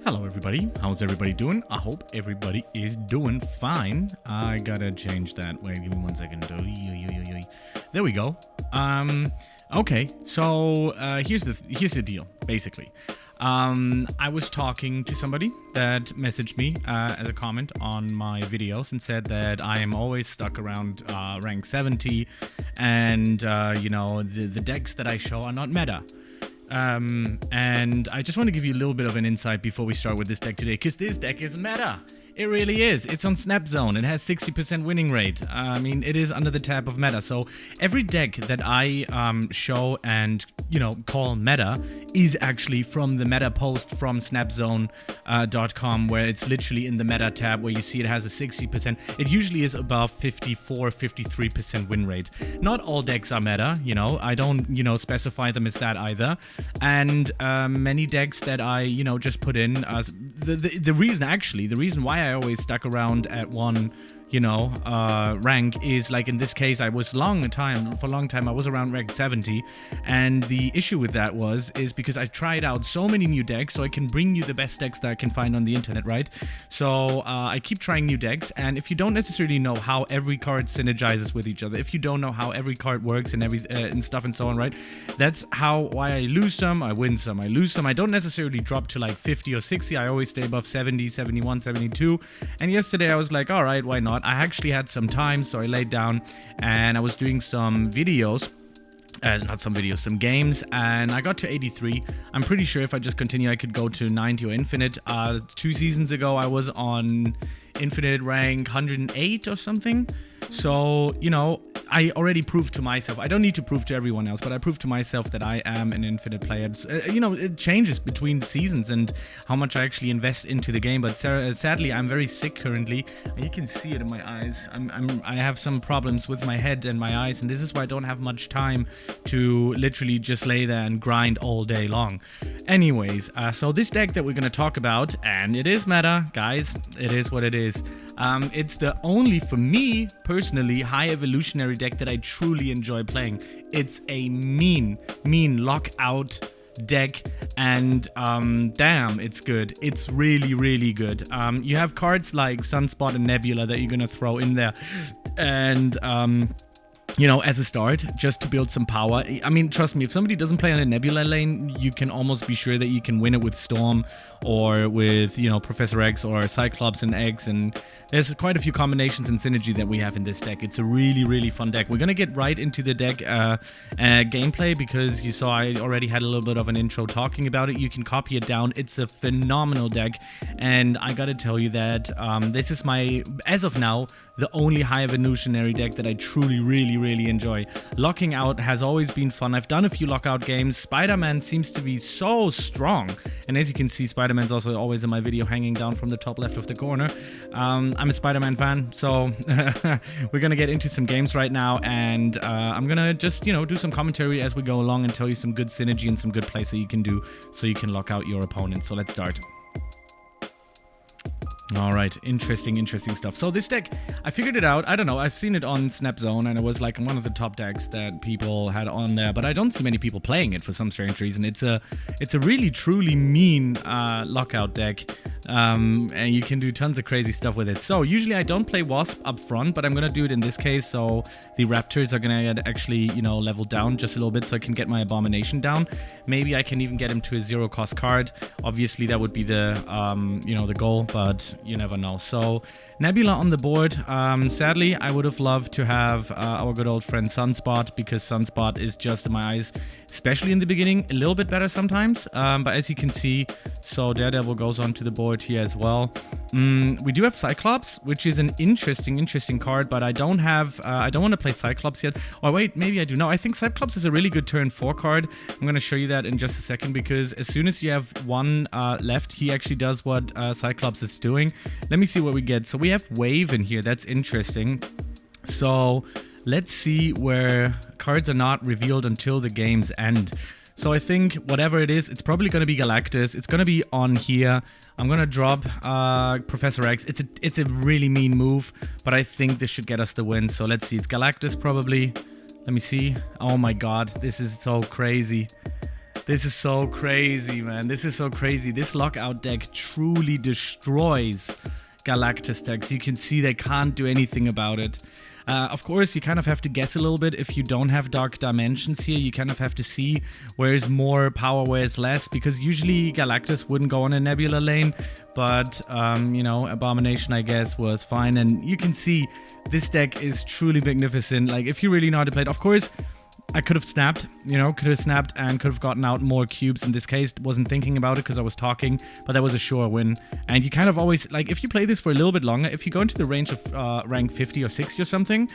Hello everybody, how's everybody doing? I hope everybody is doing fine. I gotta change that. Wait, give me 1 second. There we go. Okay, so here's the deal, basically. I was talking to somebody that messaged me as a comment on my videos and said that I am always stuck around rank 70 and, you know, the decks that I show are not meta. And I just want to give you a little bit of an insight before we start with this deck today, because this deck is meta. It really is. It's on Snap Zone. It has 60% winning rate. I mean, it is under the tab of meta. So every deck that I show and, you know, call meta is actually from the meta post from snapzone.com, where it's literally in the meta tab where you see it has a 60%. It usually is above 54, 53% win rate. Not all decks are meta, you know. I don't, you know, specify them as that either. And many decks that I, you know, just put in as the reason why I always stuck around at one, you know, rank is, like in this case, I was for a long time I was around rank 70, and the issue with that is because I tried out so many new decks, so I can bring you the best decks that I can find on the internet, right? So I keep trying new decks, and if you don't necessarily know how every card synergizes with each other, if you don't know how every card works and and stuff and so on, right? That's why I lose some, I win some, I lose some. I don't necessarily drop to like 50 or 60. I always stay above 70, 71, 72. And yesterday I was like, all right, why not? I actually had some time, so I laid down and I was doing some videos. Some games, and I got to 83. I'm pretty sure if I just continue, I could go to 90 or infinite. 2 seasons ago, I was on infinite rank 108 or something. So, you know, I already proved to myself. I don't need to prove to everyone else, but I proved to myself that I am an infinite player. You know, it changes between seasons and how much I actually invest into the game. But sadly, I'm very sick currently, and you can see it in my eyes. I have some problems with my head and my eyes, and this is why I don't have much time to literally just lay there and grind all day long. Anyways, so this deck that we're going to talk about, and it is meta, guys. It is what it is. It's the only, for me personally, High Evolutionary deck that I truly enjoy playing. It's a mean lockout deck, and damn, it's good. It's really, really good. You have cards like Sunspot and Nebula that you're gonna throw in there, and you know, as a start, just to build some power. I mean, trust me, if somebody doesn't play on a Nebula lane, you can almost be sure that you can win it with Storm or with, you know, Professor X or Cyclops and X, and there's quite a few combinations and synergy that we have in this deck. It's a really, really fun deck. We're gonna get right into the deck gameplay, because you saw I already had a little bit of an intro talking about it. You can copy it down. It's a phenomenal deck, and I gotta tell you that this is my, as of now, the only High Evolutionary deck that I truly, really enjoy. Locking out has always been fun. I've done a few lockout games. Spider-Man seems to be so strong, and as you can see, Spider-Man's also always in my video hanging down from the top left of the corner. I'm a Spider-Man fan, so we're gonna get into some games right now, and I'm gonna just, you know, do some commentary as we go along and tell you some good synergy and some good plays that you can do so you can lock out your opponent. So let's start. All right, interesting stuff. So this deck, I figured it out. I don't know, I've seen it on Snap Zone, and it was like one of the top decks that people had on there, but I don't see many people playing it for some strange reason. It's a really, truly mean lockout deck, and you can do tons of crazy stuff with it. So usually I don't play Wasp up front, but I'm gonna do it in this case, so the Raptors are gonna get actually, you know, leveled down just a little bit so I can get my Abomination down. Maybe I can even get him to a 0-cost card. Obviously that would be the, you know, the goal, but you never know. So Nebula on the board. Sadly, I would have loved to have our good old friend Sunspot, because Sunspot is just, in my eyes, especially in the beginning, a little bit better sometimes. But as you can see, so Daredevil goes onto the board here as well. We do have Cyclops, which is an interesting card, but I don't have, I don't want to play Cyclops yet. Oh wait, maybe I do. No, I think Cyclops is a really good turn 4 card. I'm going to show you that in just a second, because as soon as you have one left, he actually does what Cyclops is doing. Let me see what we get. So we have Wave in here. That's interesting. So let's see where cards are not revealed until the game's end. So I think whatever it is, it's probably going to be Galactus. It's going to be on here. I'm going to drop Professor X. It's a really mean move, but I think this should get us the win. So let's see. It's Galactus probably. Let me see. Oh my god, this is so crazy. This is so crazy, man. This is so crazy. This lockout deck truly destroys Galactus decks. You can see they can't do anything about it. Of course, you kind of have to guess a little bit if you don't have Dark Dimensions here. You kind of have to see where is more power, where is less, because usually Galactus wouldn't go on a Nebula lane, but, you know, Abomination, I guess, was fine. And you can see this deck is truly magnificent. Like, if you really know how to play it, of course, I could have snapped, you know, could have snapped and could have gotten out more cubes. In this case, wasn't thinking about it because I was talking, but that was a sure win. And you kind of always, like, if you play this for a little bit longer, if you go into the range of rank 50 or 60 or something,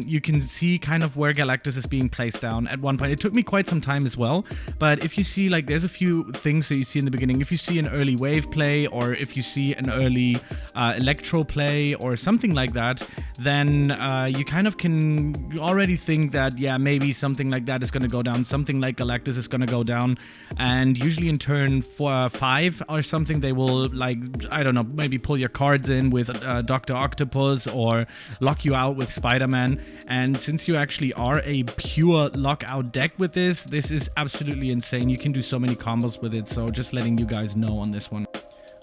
you can see kind of where Galactus is being placed down at one point. It took me quite some time as well, but if you see, like, there's a few things that you see in the beginning. If you see an early wave play, or if you see an early electro play or something like that, then you kind of can already think that, yeah, maybe something like that is going to go down, something like Galactus is going to go down, and usually in turn 5 or something, they will, like, I don't know, maybe pull your cards in with Dr. Octopus or lock you out with Spider-Man. And since you actually are a pure lockout deck with this is absolutely insane. You can do so many combos with it, so just letting you guys know on this one.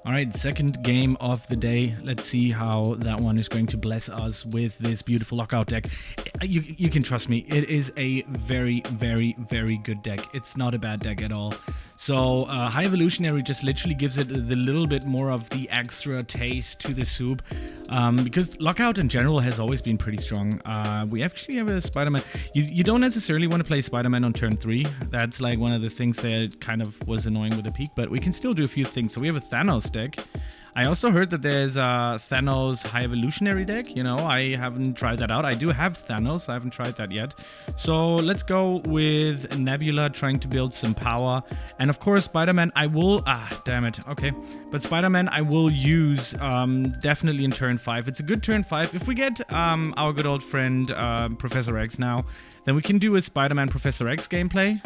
Alright, second game of the day. Let's see how that one is going to bless us with this beautiful lockout deck. You can trust me, it is a very, very, very good deck. It's not a bad deck at all. So High Evolutionary just literally gives it the little bit more of the extra taste to the soup, because lockout in general has always been pretty strong. We actually have a Spider-Man. You don't necessarily want to play Spider-Man on turn 3. That's like one of the things that kind of was annoying with the peak, but we can still do a few things. So we have a Thanos deck. I also heard that there's a Thanos High Evolutionary deck. You know, I haven't tried that out. I do have Thanos. I haven't tried that yet. So let's go with Nebula, trying to build some power. And of course, Spider-Man, I will... damn it. Okay. But Spider-Man, I will use definitely in turn 5. It's a good turn 5. If we get our good old friend Professor X now, then we can do a Spider-Man Professor X gameplay.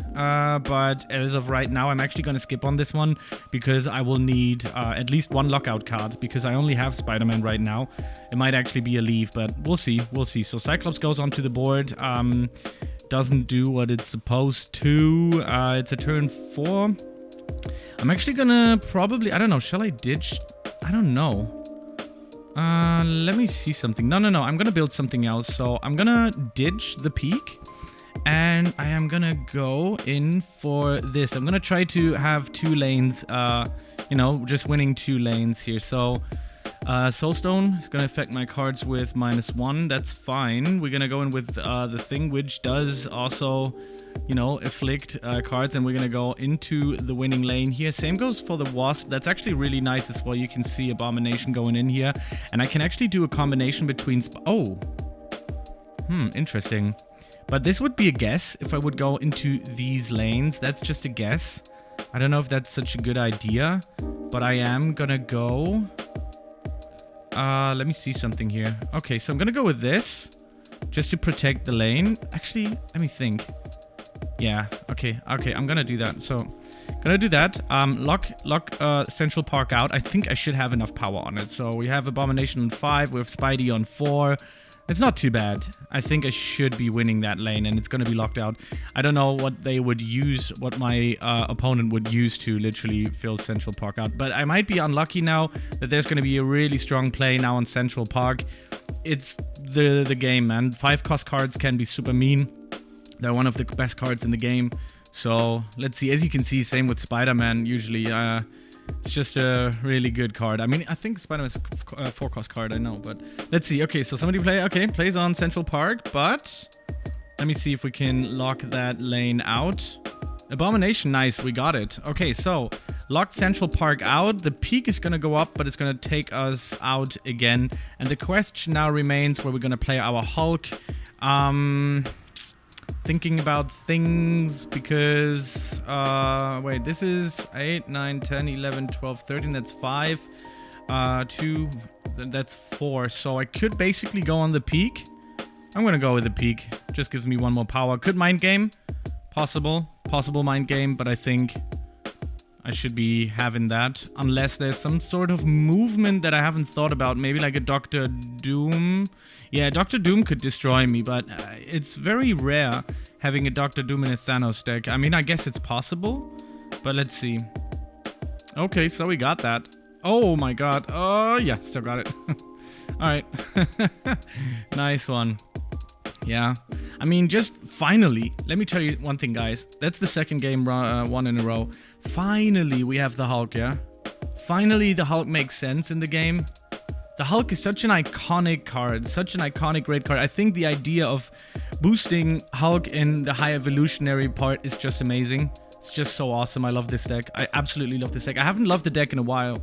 But as of right now, I'm actually going to skip on this one because I will need at least one lockout card, because I only have Spider-Man right now. It might actually be a leave, but we'll see. We'll see. So Cyclops goes onto the board. Doesn't do what it's supposed to. It's a turn 4. I'm actually gonna probably... I don't know. Shall I ditch? I don't know. Let me see something. No. I'm gonna build something else. So I'm gonna ditch the peak. And I am gonna go in for this. I'm gonna try to have 2 lanes, you know, just winning 2 lanes here. So, Soulstone is gonna affect my cards with -1. That's fine. We're gonna go in with the thing, which does also, you know, afflict cards, and we're gonna go into the winning lane here. Same goes for the Wasp. That's actually really nice as well. You can see Abomination going in here, and I can actually do a combination between... interesting. But this would be a guess if I would go into these lanes. That's just a guess. I don't know if that's such a good idea, but I am gonna go... let me see something here. Okay, so I'm gonna go with this, just to protect the lane. Actually, let me think. Yeah, okay, I'm gonna do that. So, gonna do that. Lock Central Park out. I think I should have enough power on it. So we have Abomination on 5, we have Spidey on 4. It's not too bad. I think I should be winning that lane, and it's going to be locked out. I don't know what they would use, what my opponent would use to literally fill Central Park out. But I might be unlucky now that there's going to be a really strong play now on Central Park. It's the game, man. 5-cost cards can be super mean. They're one of the best cards in the game. So let's see. As you can see, same with Spider-Man usually. It's just a really good card. I mean, I think Spider-Man's a 4-cost card, I know, but let's see. Okay, so somebody plays on Central Park, but let me see if we can lock that lane out. Abomination, nice, we got it. Okay, so locked Central Park out. The peak is gonna go up, but it's gonna take us out again. And the question now remains where we're gonna play our Hulk. Thinking about things, because wait, this is 8, 9, 10, 11, 12, 13, that's 5, 2, that's 4, so I could basically go on the peak. I'm gonna go with the peak, just gives me 1 more power. Could mind game, possible mind game, but I think I should be having that, unless there's some sort of movement that I haven't thought about. Maybe like a Dr. Doom. Yeah, Dr. Doom could destroy me, but it's very rare having a Dr. Doom and a Thanos deck. I mean, I guess it's possible, but let's see. Okay, so we got that. Oh my god. Oh, yeah, still got it. Alright. Nice one. Yeah. I mean, just finally, let me tell you one thing, guys. That's the second game one in a row. Finally, we have the Hulk, yeah? Finally, the Hulk makes sense in the game. The Hulk is such an iconic card, such an iconic great card. I think the idea of boosting Hulk in the High Evolutionary part is just amazing. It's just so awesome. I love this deck. I absolutely love this deck. I haven't loved the deck in a while.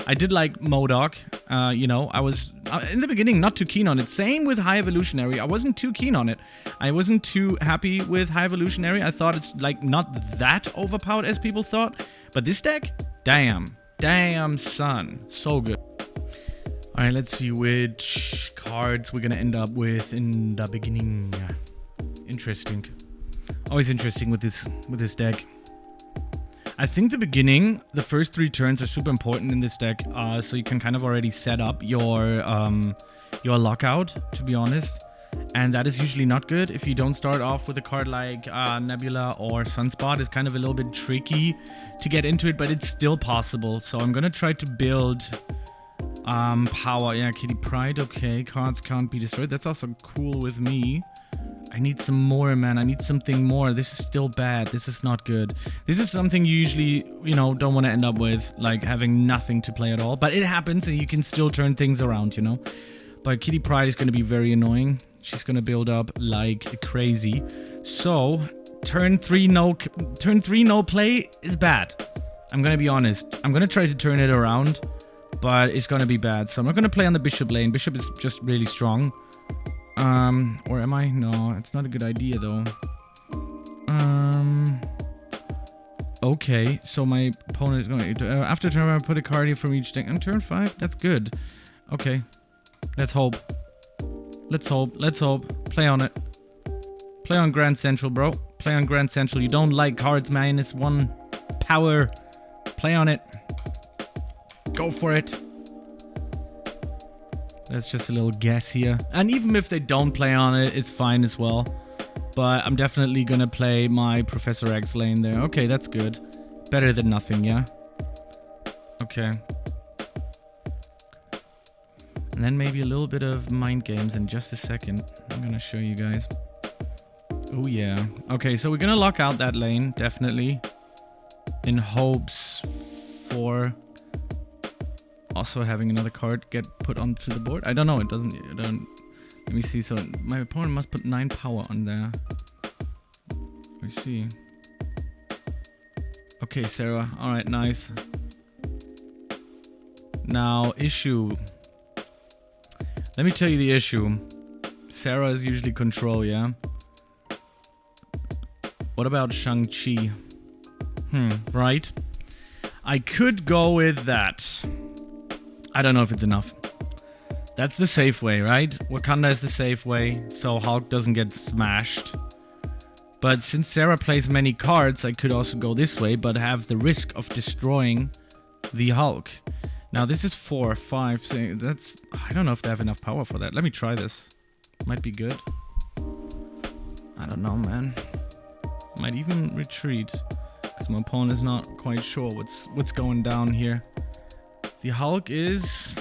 I did like MODOK. You know, I was in the beginning not too keen on it. Same with High Evolutionary. I wasn't too keen on it. I wasn't too happy with High Evolutionary. I thought it's like not that overpowered as people thought. But this deck, damn. Damn, son. So good. Alright, let's see which cards we're gonna end up with in the beginning. Interesting. Always interesting with this deck. I think the beginning, the first 3 turns are super important in this deck, so you can kind of already set up your lockout, to be honest. And that is usually not good if you don't start off with a card like Nebula or Sunspot. It's kind of a little bit tricky to get into it, but it's still possible. So I'm gonna try to build power. Yeah, Kitty Pryde. Okay, cards can't be destroyed. That's also cool with me. I need some more, man. I need something more. This is still bad. This is not good. This is something you usually, you know, don't want to end up with, like having nothing to play at all. But it happens and you can still turn things around, you know. But Kitty Pryde is going to be very annoying. She's going to build up like crazy. So, turn 3 no play is bad. I'm going to be honest. I'm going to try to turn it around, but it's going to be bad. So I'm not going to play on the Bishop lane. Bishop is just really strong. Or am I? No, it's not a good idea though. Okay, so my opponent is going to, after turn I put a card here from each deck. On turn 5? That's good. Okay. Let's hope. Let's hope. Let's hope. Play on it. Play on Grand Central, bro. Play on Grand Central. You don't like cards -1 power. Play on it. Go for it. That's just a little guess here. And even if they don't play on it, it's fine as well. But I'm definitely gonna play my Professor X lane there. Okay, that's good. Better than nothing, yeah? Okay. And then maybe a little bit of mind games in just a second. I'm gonna show you guys. Oh yeah. Okay, so we're gonna lock out that lane, definitely. In hopes for also having another card get put onto the board. I don't know, it doesn't, let me see. So my opponent must put 9 power on there. Let me see. Okay, Sarah. Alright, nice. Now, issue. Let me tell you the issue. Sarah is usually control, yeah? What about Shang-Chi? Right? I could go with that. I don't know if it's enough. That's the safe way, right? Wakanda is the safe way, so Hulk doesn't get smashed. But since Sarah plays many cards, I could also go this way, but have the risk of destroying the Hulk. Now this is 4, 5, 6, that's... I don't know if they have enough power for that. Let me try this. Might be good. I don't know, man. Might even retreat, because my opponent is not quite sure what's going down here. The Hulk is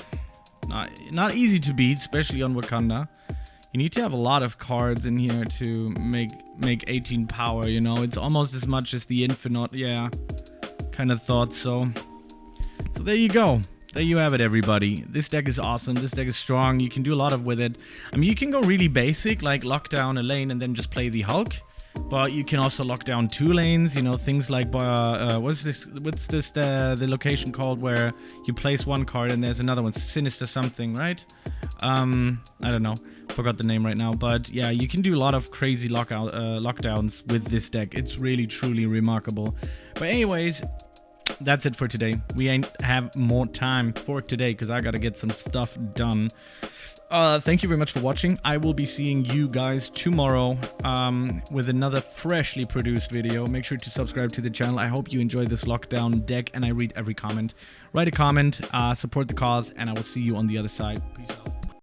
not easy to beat, especially on Wakanda. You need to have a lot of cards in here to make 18 power, you know? It's almost as much as the Infinite, yeah. Kind of thought so. So there you go. There you have it, everybody. This deck is awesome. This deck is strong. You can do a lot with it. I mean, you can go really basic, like lock down a lane and then just play the Hulk. But you can also lock down 2 lanes, you know, things like, what's this, the location called where you place 1 card and there's another one, Sinister something, right? I don't know, forgot the name right now, but yeah, you can do a lot of crazy lockdowns with this deck. It's really, truly remarkable. But anyways, that's it for today. We ain't have more time for today because I gotta get some stuff done. Thank you very much for watching. I will be seeing you guys tomorrow with another freshly produced video. Make sure to subscribe to the channel. I hope you enjoy this lockdown deck and I read every comment. Write a comment, support the cause, and I will see you on the other side. Peace out.